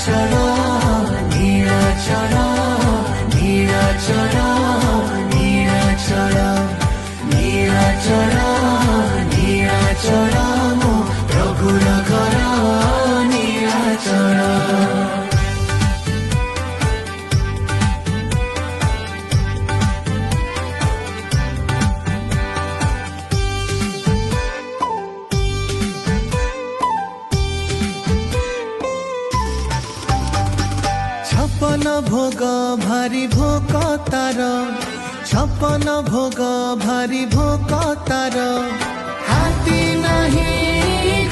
नीलाचल नीलाचल नीलाचल नीलाचल नीलाचल नीलाचल मो प्रभुर घर नीलाचल छपन भोग भारी भोक तार छपन भोग भारी भोक तार हाथी नहीं